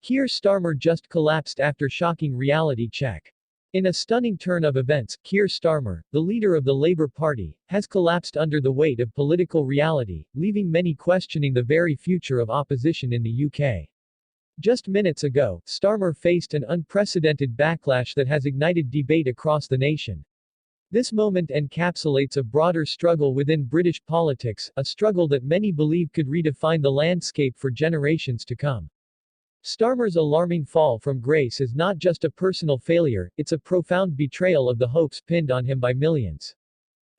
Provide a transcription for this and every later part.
Keir Starmer just collapsed after shocking reality check. In a stunning turn of events, Keir Starmer, the leader of the Labour Party, has collapsed under the weight of political reality, leaving many questioning the very future of opposition in the UK. Just minutes ago, Starmer faced an unprecedented backlash that has ignited debate across the nation. This moment encapsulates a broader struggle within British politics, a struggle that many believe could redefine the landscape for generations to come. Starmer's alarming fall from grace is not just a personal failure, it's a profound betrayal of the hopes pinned on him by millions.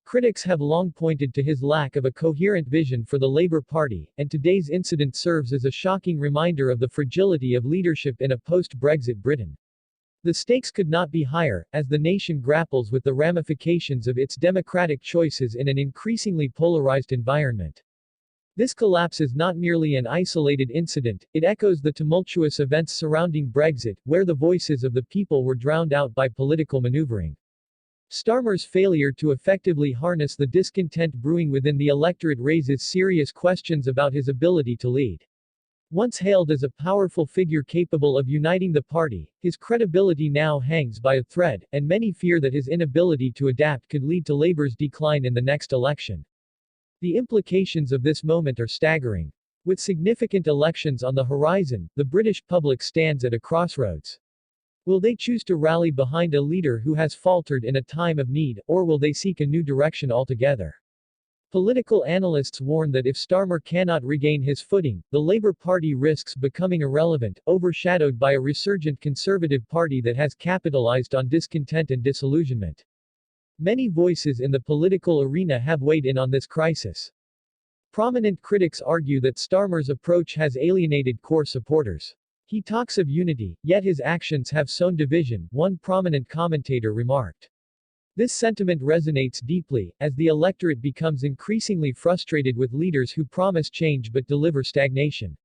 Critics have long pointed to his lack of a coherent vision for the Labour Party, and today's incident serves as a shocking reminder of the fragility of leadership in a post-Brexit Britain. The stakes could not be higher, as the nation grapples with the ramifications of its democratic choices in an increasingly polarized environment. This collapse is not merely an isolated incident, it echoes the tumultuous events surrounding Brexit, where the voices of the people were drowned out by political maneuvering. Starmer's failure to effectively harness the discontent brewing within the electorate raises serious questions about his ability to lead. Once hailed as a powerful figure capable of uniting the party, his credibility now hangs by a thread, and many fear that his inability to adapt could lead to Labour's decline in the next election. The implications of this moment are staggering. With significant elections on the horizon, the British public stands at a crossroads. Will they choose to rally behind a leader who has faltered in a time of need, or will they seek a new direction altogether? Political analysts warn that if Starmer cannot regain his footing, the Labour Party risks becoming irrelevant, overshadowed by a resurgent Conservative Party that has capitalized on discontent and disillusionment. Many voices in the political arena have weighed in on this crisis. Prominent critics argue that Starmer's approach has alienated core supporters. He talks of unity, yet his actions have sown division, one prominent commentator remarked. This sentiment resonates deeply, as the electorate becomes increasingly frustrated with leaders who promise change but deliver stagnation.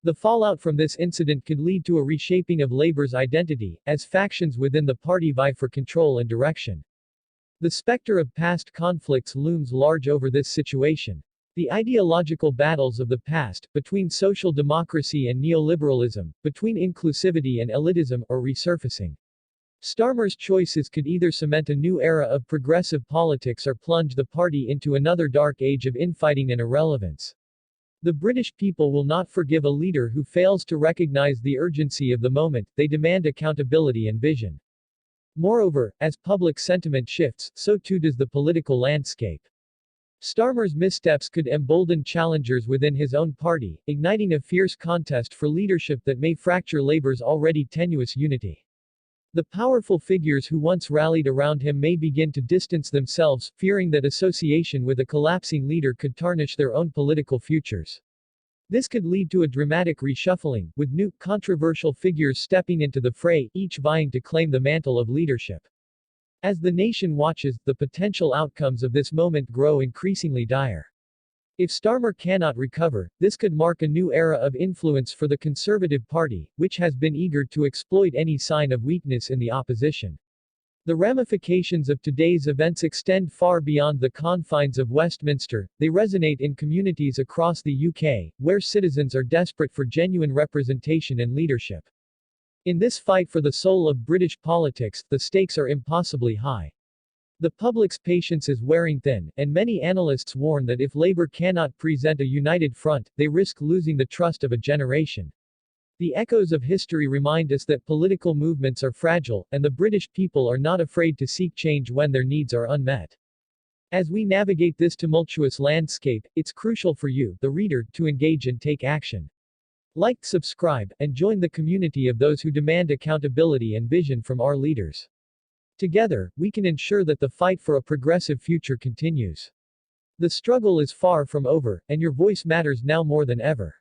The fallout from this incident could lead to a reshaping of Labour's identity, as factions within the party vie for control and direction. The specter of past conflicts looms large over this situation. The ideological battles of the past, between social democracy and neoliberalism, between inclusivity and elitism, are resurfacing. Starmer's choices could either cement a new era of progressive politics or plunge the party into another dark age of infighting and irrelevance. The British people will not forgive a leader who fails to recognize the urgency of the moment, they demand accountability and vision. Moreover, as public sentiment shifts, so too does the political landscape. Starmer's missteps could embolden challengers within his own party, igniting a fierce contest for leadership that may fracture Labour's already tenuous unity. The powerful figures who once rallied around him may begin to distance themselves, fearing that association with a collapsing leader could tarnish their own political futures. This could lead to a dramatic reshuffling, with new, controversial figures stepping into the fray, each vying to claim the mantle of leadership. As the nation watches, the potential outcomes of this moment grow increasingly dire. If Starmer cannot recover, this could mark a new era of influence for the Conservative Party, which has been eager to exploit any sign of weakness in the opposition. The ramifications of today's events extend far beyond the confines of Westminster, they resonate in communities across the UK, where citizens are desperate for genuine representation and leadership. In this fight for the soul of British politics, the stakes are impossibly high. The public's patience is wearing thin, and many analysts warn that if Labour cannot present a united front, they risk losing the trust of a generation. The echoes of history remind us that political movements are fragile, and the British people are not afraid to seek change when their needs are unmet. As we navigate this tumultuous landscape, it's crucial for you, the reader, to engage and take action. Like, subscribe, and join the community of those who demand accountability and vision from our leaders. Together, we can ensure that the fight for a progressive future continues. The struggle is far from over, and your voice matters now more than ever.